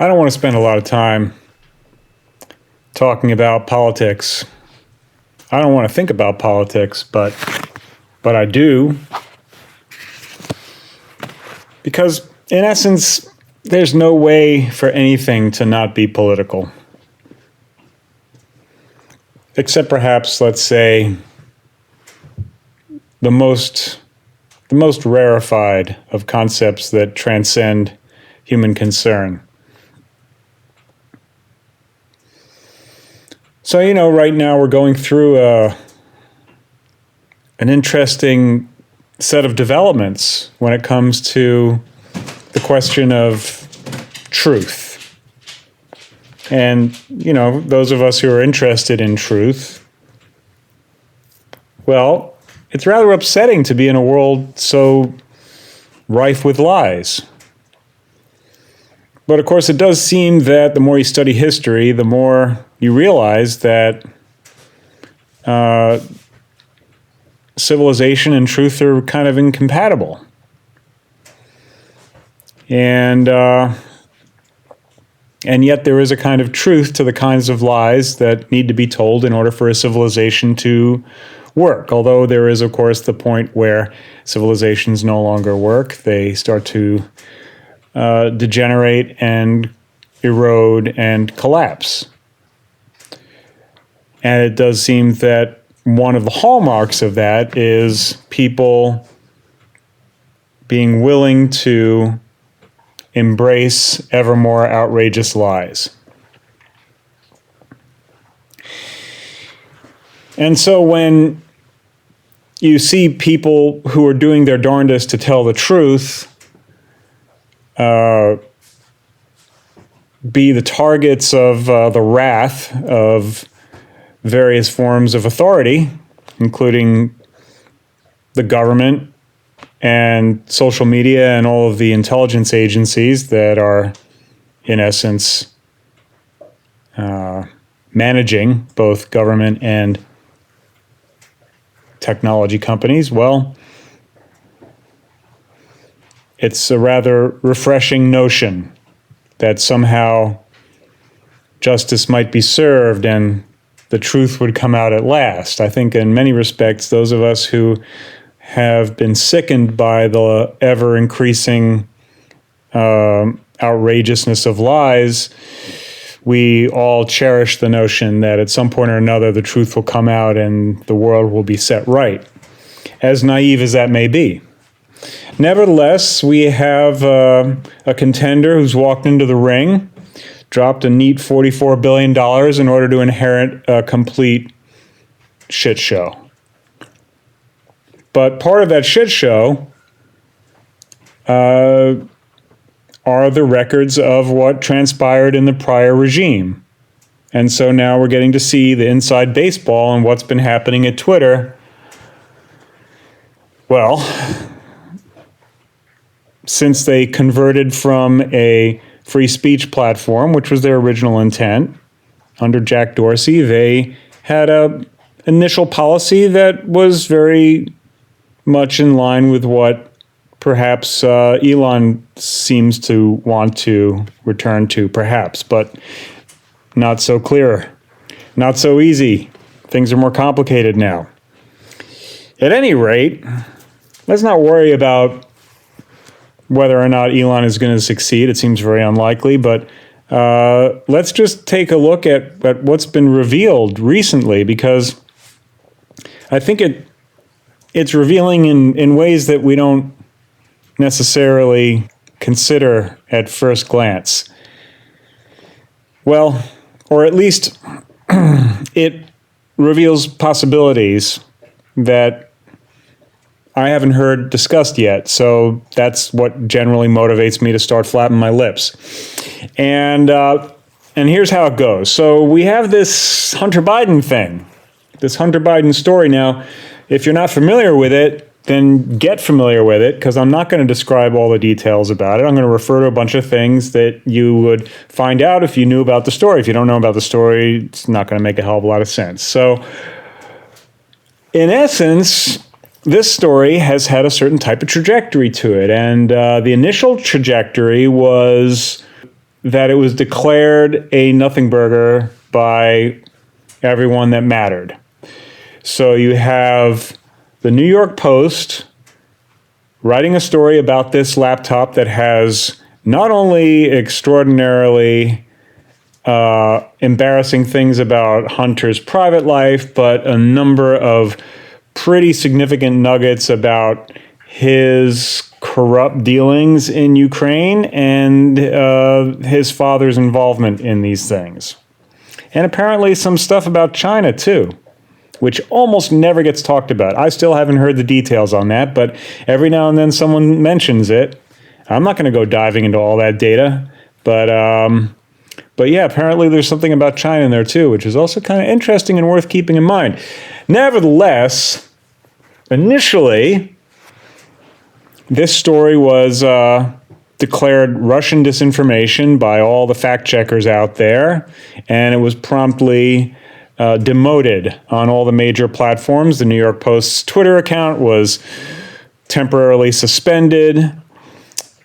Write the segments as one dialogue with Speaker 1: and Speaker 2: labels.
Speaker 1: I don't want to spend a lot of time talking about politics. I don't want to think about politics, but I do. Because in essence, there's no way for anything to not be political. Except perhaps, let's say, the most rarefied of concepts that transcend human concern. So, right now we're going through an interesting set of developments when it comes to the question of truth. And, those of us who are interested in truth, well, it's rather upsetting to be in a world so rife with lies. But of course, it does seem that the more you study history, the more you realize that civilization and truth are kind of incompatible. And yet there is a kind of truth to the kinds of lies that need to be told in order for a civilization to work. Although there is, of course, the point where civilizations no longer work. They start to degenerate and erode and collapse. And it does seem that one of the hallmarks of that is people being willing to embrace ever more outrageous lies. And so when you see people who are doing their darndest to tell the truth be the targets of the wrath of various forms of authority, including the government and social media and all of the intelligence agencies that are, in essence, managing both government and technology companies, well, it's a rather refreshing notion that somehow justice might be served and the truth would come out at last. I think in many respects, those of us who have been sickened by the ever-increasing outrageousness of lies, we all cherish the notion that at some point or another the truth will come out and the world will be set right, as naive as that may be. Nevertheless, we have a contender who's walked into the ring, dropped a neat $44 billion in order to inherit a complete shit show. But part of that shit show are the records of what transpired in the prior regime. And so now we're getting to see the inside baseball and what's been happening at Twitter. Well, since they converted from a free speech platform, which was their original intent, under Jack Dorsey, they had an initial policy that was very much in line with what perhaps Elon seems to want to return to, perhaps, but not so clear, not so easy. Things are more complicated now. At any rate, let's not worry about whether or not Elon is going to succeed. It seems very unlikely, but let's just take a look at what's been revealed recently, because I think it's revealing in ways that we don't necessarily consider at first glance. Well, or at least it reveals possibilities that I haven't heard discussed yet, so that's what generally motivates me to start flapping my lips. And here's how it goes. So we have this Hunter Biden thing, this Hunter Biden story. Now, if you're not familiar with it, then get familiar with it, because I'm not going to describe all the details about it. I'm going to refer to a bunch of things that you would find out if you knew about the story. If you don't know about the story, it's not going to make a hell of a lot of sense. So, in essence, this story has had a certain type of trajectory to it, and the initial trajectory was that it was declared a nothing burger by everyone that mattered. So you have the New York Post writing a story about this laptop that has not only extraordinarily embarrassing things about Hunter's private life, but a number of pretty significant nuggets about his corrupt dealings in Ukraine and his father's involvement in these things. And apparently some stuff about China, too, which almost never gets talked about. I still haven't heard the details on that, but every now and then someone mentions it. I'm not going to go diving into all that data, but yeah, apparently there's something about China in there, too, which is also kind of interesting and worth keeping in mind. Nevertheless, initially, this story was declared Russian disinformation by all the fact checkers out there, and it was promptly demoted on all the major platforms. The New York Post's Twitter account was temporarily suspended.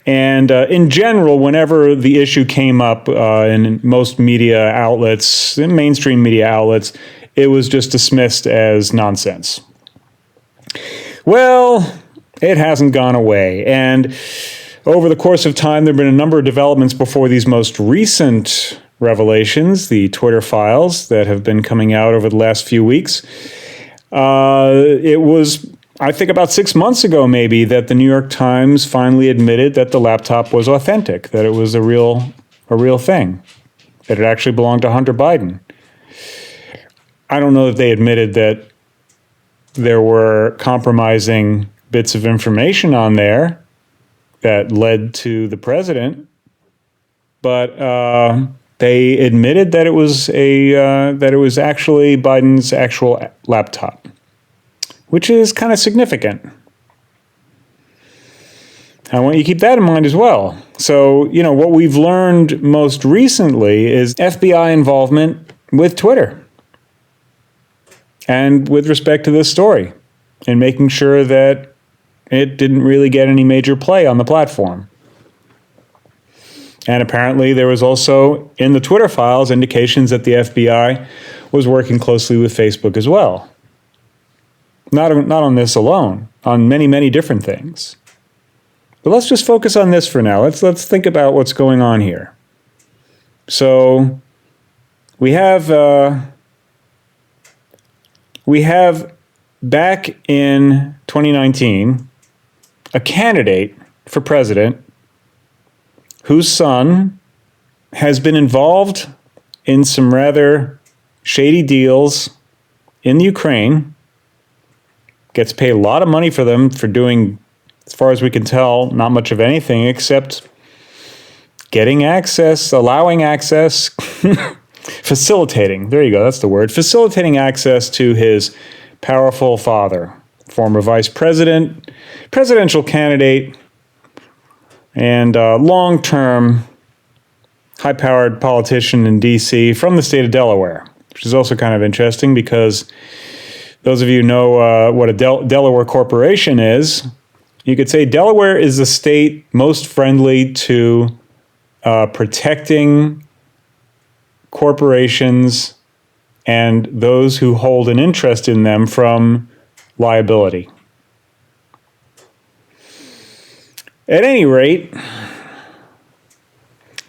Speaker 1: And in general, whenever the issue came up in most media outlets, in mainstream media outlets, it was just dismissed as nonsense. Well, it hasn't gone away. And over the course of time, there have been a number of developments before these most recent revelations, the Twitter files that have been coming out over the last few weeks. It was, I think, about 6 months ago, maybe, that the New York Times finally admitted that the laptop was authentic, that it was a real thing, that it actually belonged to Hunter Biden. I don't know if they admitted that there were compromising bits of information on there that led to the president, but they admitted that it was actually Biden's actual laptop, which is kind of significant. I want you to keep that in mind as well. So, what we've learned most recently is FBI involvement with Twitter and with respect to this story and making sure that it didn't really get any major play on the platform. And apparently there was also, in the Twitter files, indications that the FBI was working closely with Facebook as well. Not on this alone, on many, many different things. But let's just focus on this for now. Let's think about what's going on here. So we have back in 2019 a candidate for president whose son has been involved in some rather shady deals in the Ukraine, gets paid a lot of money for them for doing, as far as we can tell, not much of anything except getting access, allowing access, facilitating, there you go, that's the word, facilitating access to his powerful father, former vice president, presidential candidate, and long-term high-powered politician in D.C. from the state of Delaware, which is also kind of interesting because those of you who know what a Delaware corporation is, you could say Delaware is the state most friendly to protecting corporations and those who hold an interest in them from liability. At any rate,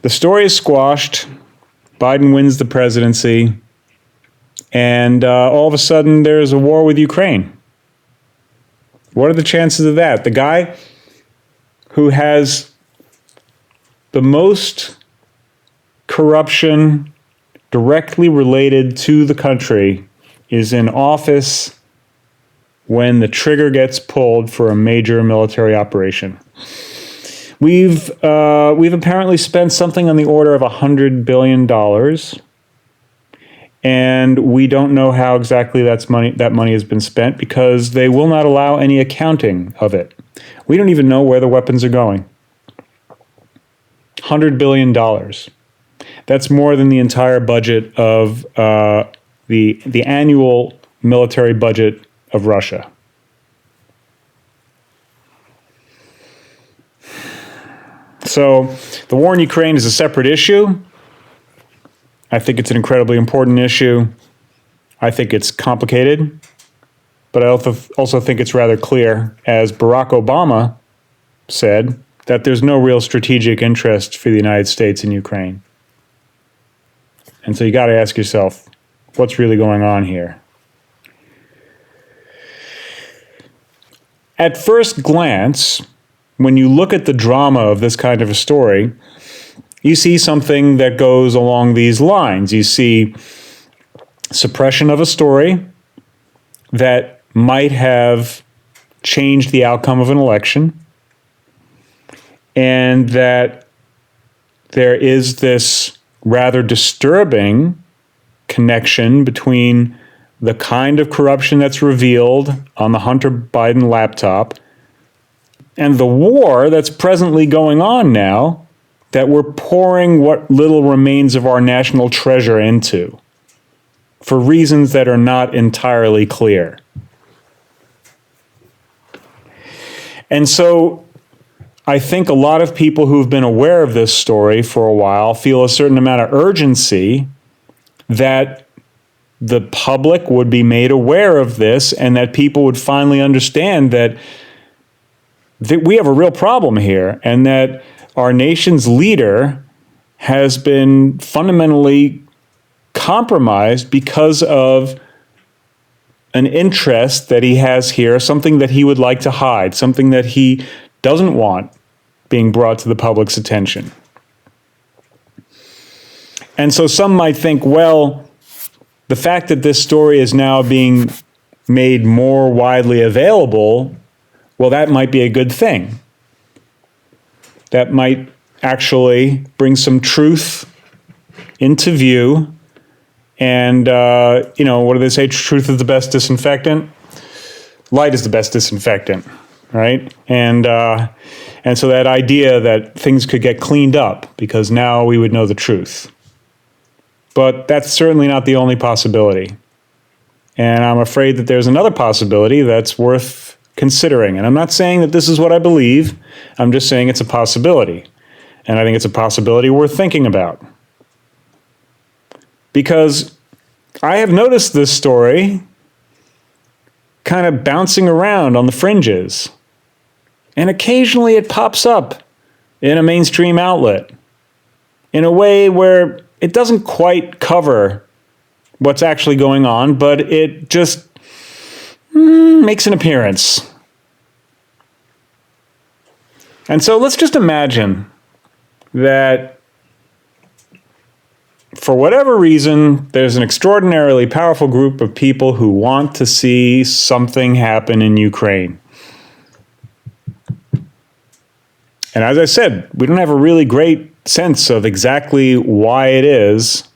Speaker 1: the story is squashed. Biden wins the presidency. And all of a sudden, there's a war with Ukraine. What are the chances of that? The guy who has the most corruption directly related to the country is in office when the trigger gets pulled for a major military operation. We've apparently spent something on the order of $100 billion, and we don't know how exactly that money has been spent because they will not allow any accounting of it. We don't even know where the weapons are going. $100 billion. That's more than the entire budget of the annual military budget of Russia. So the war in Ukraine is a separate issue. I think it's an incredibly important issue. I think it's complicated, but I also think it's rather clear, as Barack Obama said, that there's no real strategic interest for the United States in Ukraine. And so you got to ask yourself, what's really going on here? At first glance, when you look at the drama of this kind of a story, you see something that goes along these lines. You see suppression of a story that might have changed the outcome of an election, and that there is this rather disturbing connection between the kind of corruption that's revealed on the Hunter Biden laptop and the war that's presently going on now that we're pouring what little remains of our national treasure into for reasons that are not entirely clear. And so I think a lot of people who've been aware of this story for a while feel a certain amount of urgency that the public would be made aware of this and that people would finally understand that we have a real problem here and that our nation's leader has been fundamentally compromised because of an interest that he has here, something that he would like to hide, something that he doesn't want being brought to the public's attention. And so some might think, well, the fact that this story is now being made more widely available, well, that might be a good thing. That might actually bring some truth into view. And, what do they say? Truth is the best disinfectant. Light is the best disinfectant, right? And so that idea that things could get cleaned up because now we would know the truth. But that's certainly not the only possibility. And I'm afraid that there's another possibility that's worth considering. And I'm not saying that this is what I believe. I'm just saying it's a possibility. And I think it's a possibility worth thinking about. Because I have noticed this story kind of bouncing around on the fringes. And occasionally it pops up in a mainstream outlet in a way where it doesn't quite cover what's actually going on, but it just makes an appearance. And so let's just imagine that for whatever reason, there's an extraordinarily powerful group of people who want to see something happen in Ukraine. And as I said, we don't have a really great sense of exactly why it is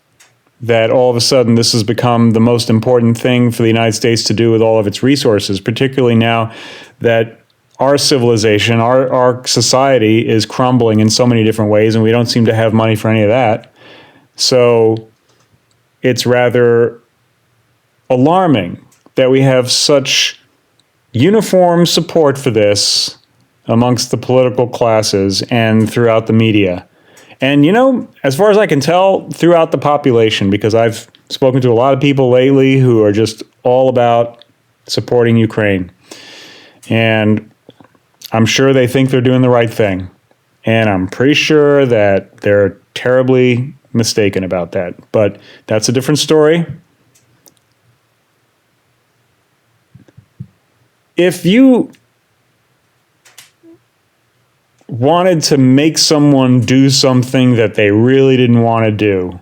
Speaker 1: that all of a sudden this has become the most important thing for the United States to do with all of its resources, particularly now that our civilization, our society is crumbling in so many different ways, and we don't seem to have money for any of that. So it's rather alarming that we have such uniform support for this amongst the political classes and throughout the media. And, as far as I can tell, throughout the population, because I've spoken to a lot of people lately who are just all about supporting Ukraine. And I'm sure they think they're doing the right thing. And I'm pretty sure that they're terribly mistaken about that. But that's a different story. If you wanted to make someone do something that they really didn't want to do,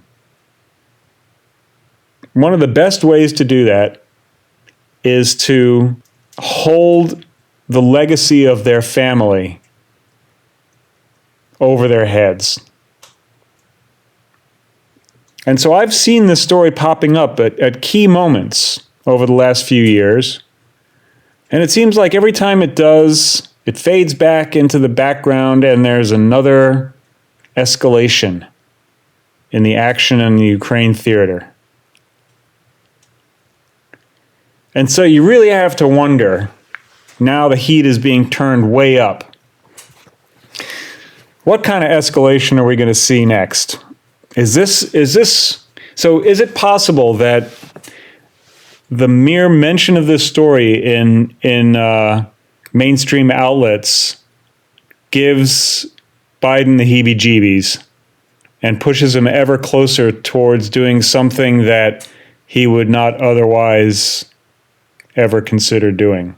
Speaker 1: one of the best ways to do that is to hold the legacy of their family over their heads. And so I've seen this story popping up at key moments over the last few years. And it seems like every time it does, it fades back into the background and there's another escalation in the action in the Ukraine theater. And so you really have to wonder, now the heat is being turned way up. what kind of escalation are we going to see next? Is it possible that the mere mention of this story in mainstream outlets gives Biden the heebie-jeebies and pushes him ever closer towards doing something that he would not otherwise ever consider doing?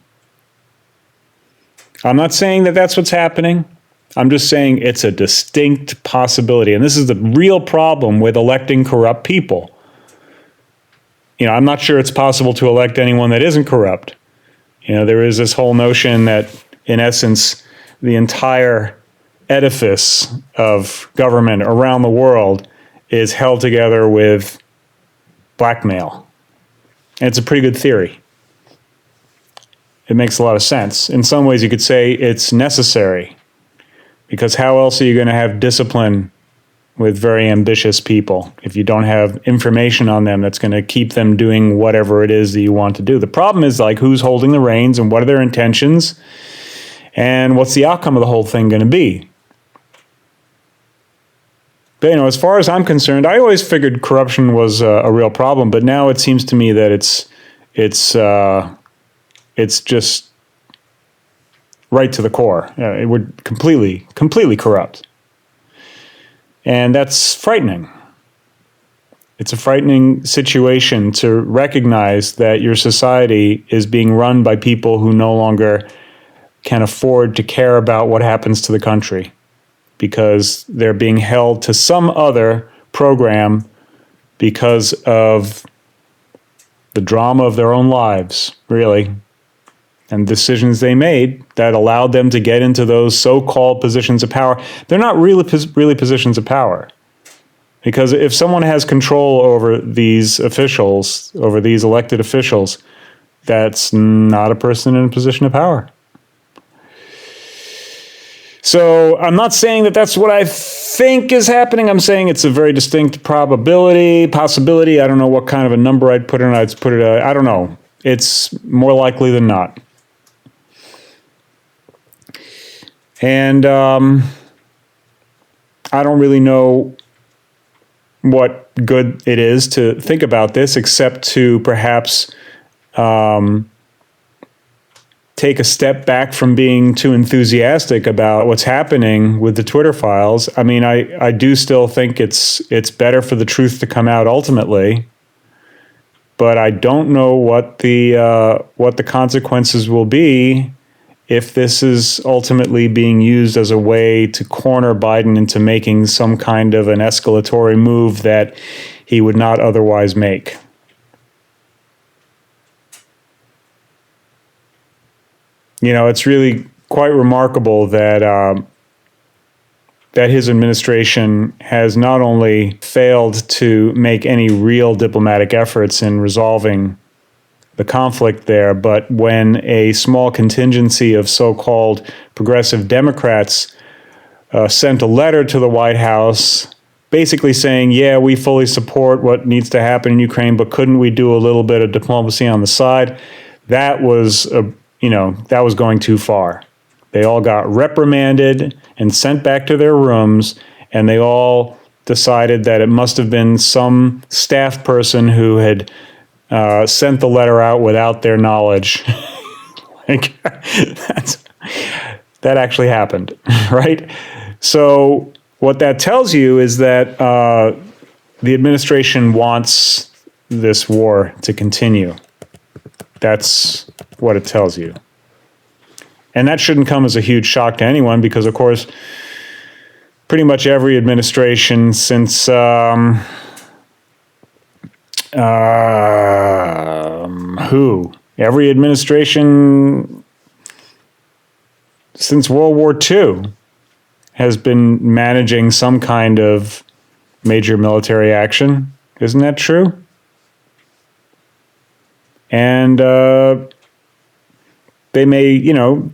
Speaker 1: I'm not saying that that's what's happening. I'm just saying it's a distinct possibility. And this is the real problem with electing corrupt people. I'm not sure it's possible to elect anyone that isn't corrupt. There is this whole notion that, in essence, the entire edifice of government around the world is held together with blackmail. And it's a pretty good theory. It makes a lot of sense. In some ways, you could say it's necessary, because how else are you going to have discipline with very ambitious people if you don't have information on them that's going to keep them doing whatever it is that you want to do? The problem is, like, who's holding the reins and what are their intentions and what's the outcome of the whole thing going to be? But, as far as I'm concerned, I always figured corruption was a real problem, but now it seems to me that it's just right to the core. We're completely corrupt. And that's frightening. It's a frightening situation to recognize that your society is being run by people who no longer can afford to care about what happens to the country, because they're being held to some other program because of the drama of their own lives, really, and decisions they made that allowed them to get into those so-called positions of power. They're not really positions of power. Because if someone has control over these officials, over these elected officials, that's not a person in a position of power. So I'm not saying that that's what I think is happening. I'm saying it's a very distinct possibility. I don't know what kind of a number I'd put in. I don't know. It's more likely than not. And I don't really know what good it is to think about this, except to perhaps take a step back from being too enthusiastic about what's happening with the Twitter files. I mean, I do still think it's better for the truth to come out ultimately, but I don't know what the consequences will be if this is ultimately being used as a way to corner Biden into making some kind of an escalatory move that he would not otherwise make. It's really quite remarkable that that his administration has not only failed to make any real diplomatic efforts in resolving the conflict there, but when a small contingency of so-called progressive Democrats sent a letter to the White House basically saying, yeah, we fully support what needs to happen in Ukraine, but couldn't we do a little bit of diplomacy on the side? That was, that was going too far. They all got reprimanded and sent back to their rooms, and they all decided that it must have been some staff person who had sent the letter out without their knowledge. That actually happened, right? So what that tells you is that the administration wants this war to continue. That's what it tells you. And that shouldn't come as a huge shock to anyone, because, of course, pretty much every administration since every administration since World War II has been managing some kind of major military action. Isn't that true? And they may,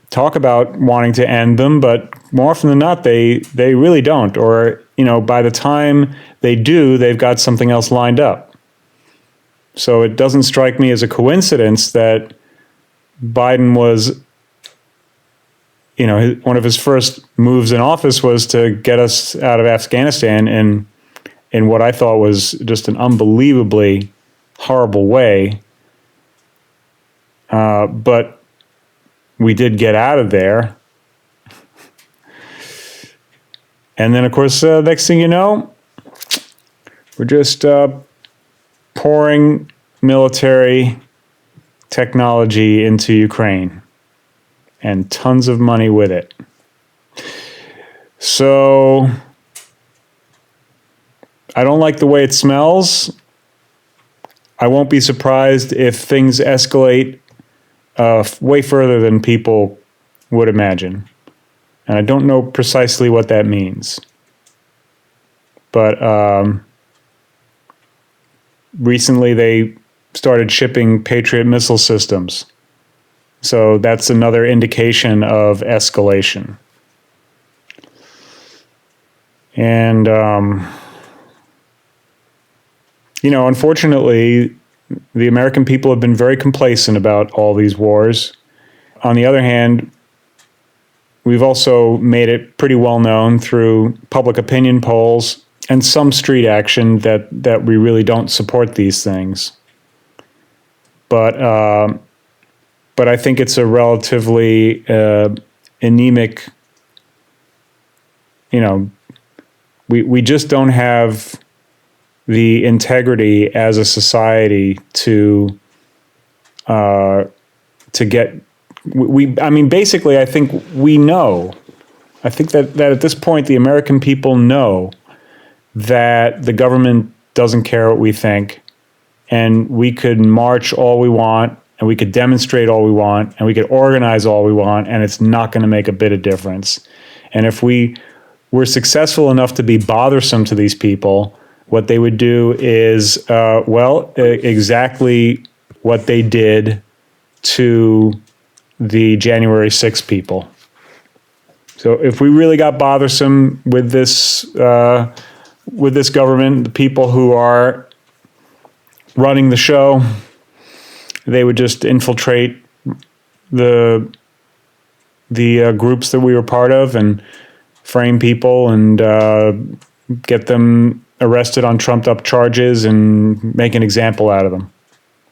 Speaker 1: talk about wanting to end them, but more often than not, they really don't. Or, by the time they do, they've got something else lined up. So it doesn't strike me as a coincidence that Biden was one of his first moves in office was to get us out of Afghanistan in what I thought was just an unbelievably horrible way. But we did get out of there. And then, of course, next thing you know, we're just pouring military technology into Ukraine and tons of money with it. So I don't like the way it smells. I won't be surprised if things escalate way further than people would imagine. And I don't know precisely what that means. But recently they started shipping Patriot missile systems. So that's another indication of escalation. And, unfortunately, the American people have been very complacent about all these wars. On the other hand, we've also made it pretty well known through public opinion polls and some street action that we really don't support these things. But I think it's a relatively anemic, we just don't have the integrity as a society to get, basically, I think we know. I think that at this point, the American people know that the government doesn't care what we think, and we could march all we want, and we could demonstrate all we want, and we could organize all we want, and it's not going to make a bit of difference. And if we were successful enough to be bothersome to these people, what they would do is, exactly what they did to the January 6th people. So if we really got bothersome with this government, the people who are running the show, they would just infiltrate the groups that we were part of and frame people and get them arrested on trumped up charges and make an example out of them.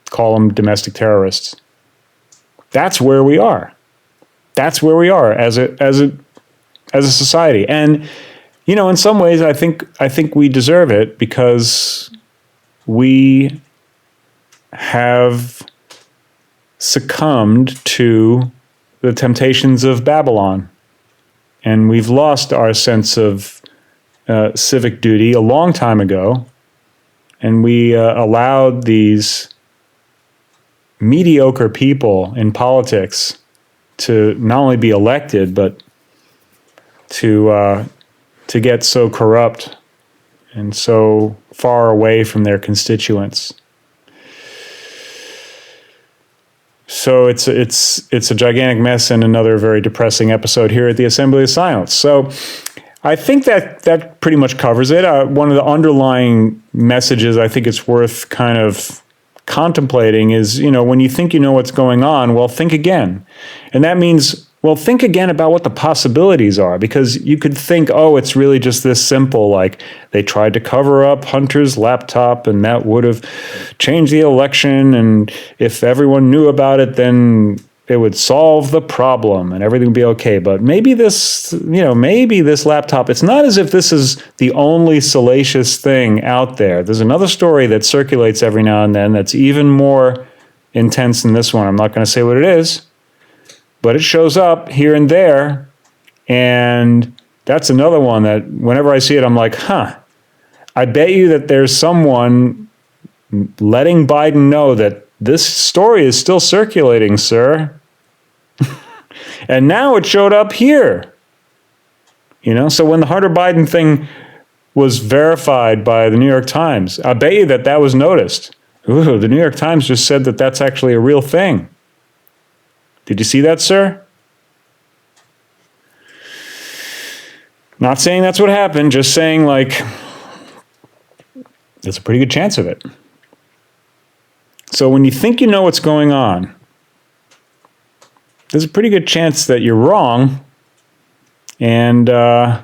Speaker 1: Call them domestic terrorists. That's where we are. That's where we are as a society. And in some ways I think we deserve it because we have succumbed to the temptations of Babylon. And we've lost our sense of civic duty a long time ago. And we allowed these mediocre people in politics to not only be elected, but to get so corrupt and so far away from their constituents. So it's a gigantic mess and another very depressing episode here at the Assembly of Silence. So I think that pretty much covers it. One of the underlying messages I think it's worth kind of contemplating is, when you think you know what's going on, well, think again. And that means, well, think again about what the possibilities are, because you could think, oh, it's really just this simple, like they tried to cover up Hunter's laptop and that would have changed the election. And if everyone knew about it, then it would solve the problem and everything would be okay. But maybe this laptop, it's not as if this is the only salacious thing out there. There's another story that circulates every now and then that's even more intense than this one. I'm not going to say what it is, but it shows up here and there. And that's another one that whenever I see it, I'm like, I bet you that there's someone letting Biden know that this story is still circulating, sir. And now it showed up here. So when the Hunter Biden thing was verified by the New York Times, I bet you that was noticed. Ooh, the New York Times just said that that's actually a real thing. Did you see that, sir? Not saying that's what happened, just saying, there's a pretty good chance of it. So when you think you know what's going on, there's a pretty good chance that you're wrong, And so,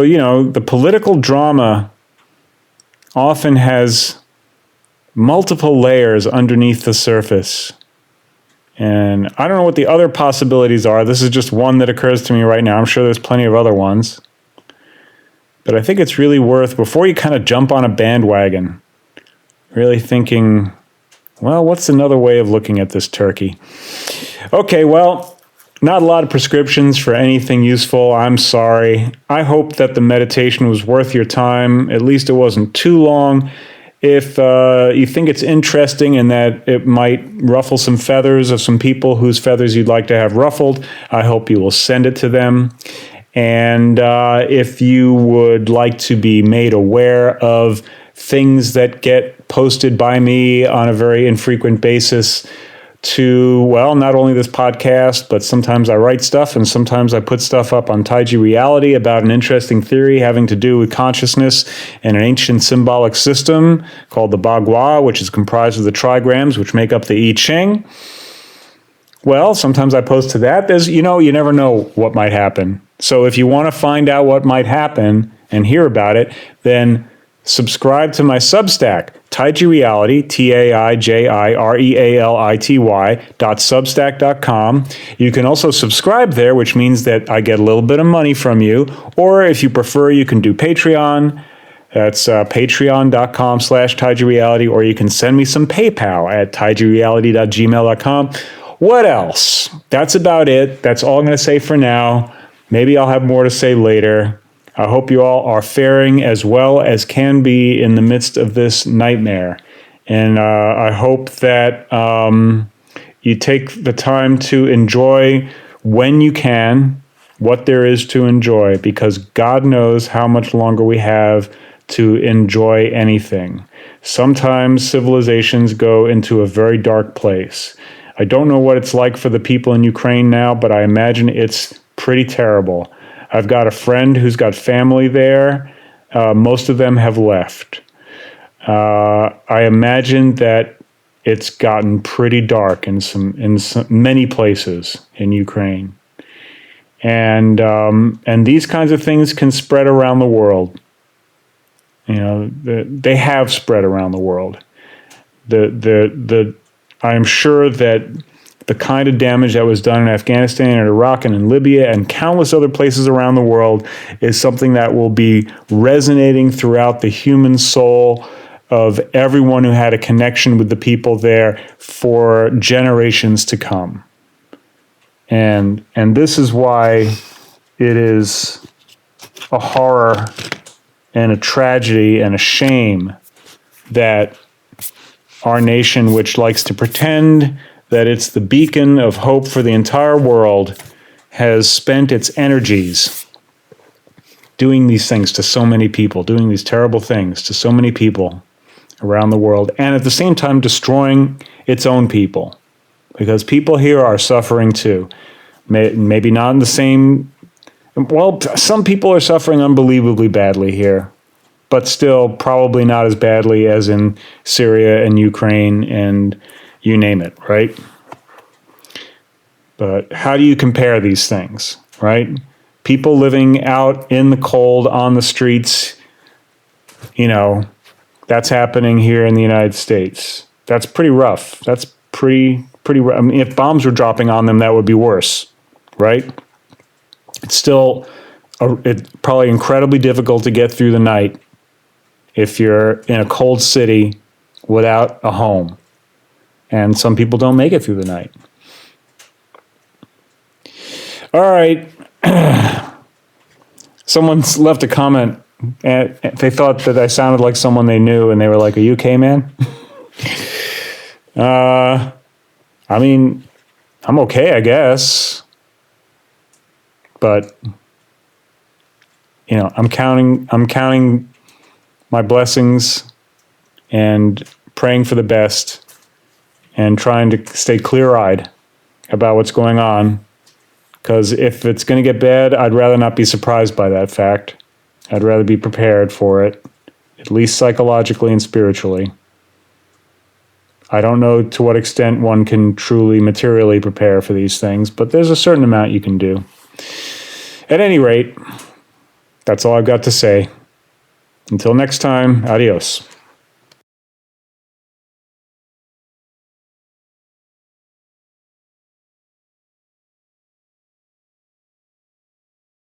Speaker 1: the political drama often has multiple layers underneath the surface. And I don't know what the other possibilities are. This is just one that occurs to me right now. I'm sure there's plenty of other ones. But I think it's really worth, before you kind of jump on a bandwagon, really thinking, well, what's another way of looking at this turkey? Okay, well, not a lot of prescriptions for anything useful. I'm sorry. I hope that the meditation was worth your time. At least it wasn't too long. If you think it's interesting and that it might ruffle some feathers of some people whose feathers you'd like to have ruffled, I hope you will send it to them. And if you would like to be made aware of things that get posted by me on a very infrequent basis to, well, not only this podcast, but sometimes I write stuff and sometimes I put stuff up on Taiji Reality about an interesting theory having to do with consciousness and an ancient symbolic system called the Bagua, which is comprised of the trigrams, which make up the I Ching. Well, sometimes I post to that. There's, you never know what might happen. So if you want to find out what might happen and hear about it, then subscribe to my Substack, Taiji Reality, TAIJIREALITY.substack.com. You can also subscribe there, which means that I get a little bit of money from you. Or if you prefer, you can do Patreon. That's patreon.com/Taiji Reality, or you can send me some PayPal at taijireality.gmail.com. What else? That's about it. That's all I'm going to say for now. Maybe I'll have more to say later. I hope you all are faring as well as can be in the midst of this nightmare. And I hope that you take the time to enjoy when you can what there is to enjoy, because God knows how much longer we have to enjoy anything. Sometimes civilizations go into a very dark place. I don't know what it's like for the people in Ukraine now, but I imagine it's pretty terrible. I've got a friend who's got family there. Most of them have left. I imagine that it's gotten pretty dark in many places in Ukraine, and these kinds of things can spread around the world. They have spread around the world. I'm sure that the kind of damage that was done in Afghanistan and Iraq and in Libya and countless other places around the world is something that will be resonating throughout the human soul of everyone who had a connection with the people there for generations to come. And this is why it is a horror and a tragedy and a shame that our nation, which likes to pretend that it's the beacon of hope for the entire world, has spent its energies doing these things to so many people, doing these terrible things to so many people around the world, and at the same time destroying its own people, because people here are suffering too. Maybe not in the same, well, some people are suffering unbelievably badly here, but still probably not as badly as in Syria and Ukraine and you name it, right? But how do you compare these things, right? People living out in the cold on the streets, that's happening here in the United States. That's pretty rough. That's pretty rough. I mean, if bombs were dropping on them, that would be worse, right? It's still it's probably incredibly difficult to get through the night if you're in a cold city without a home. And some people don't make it through the night. All right. Someone's left a comment, and they thought that I sounded like someone they knew, and they were like, "Are you okay, man?" I mean, I'm okay, I guess. But I'm counting my blessings and praying for the best and trying to stay clear-eyed about what's going on. Because if it's going to get bad, I'd rather not be surprised by that fact. I'd rather be prepared for it, at least psychologically and spiritually. I don't know to what extent one can truly materially prepare for these things, but there's a certain amount you can do. At any rate, that's all I've got to say. Until next time, adios.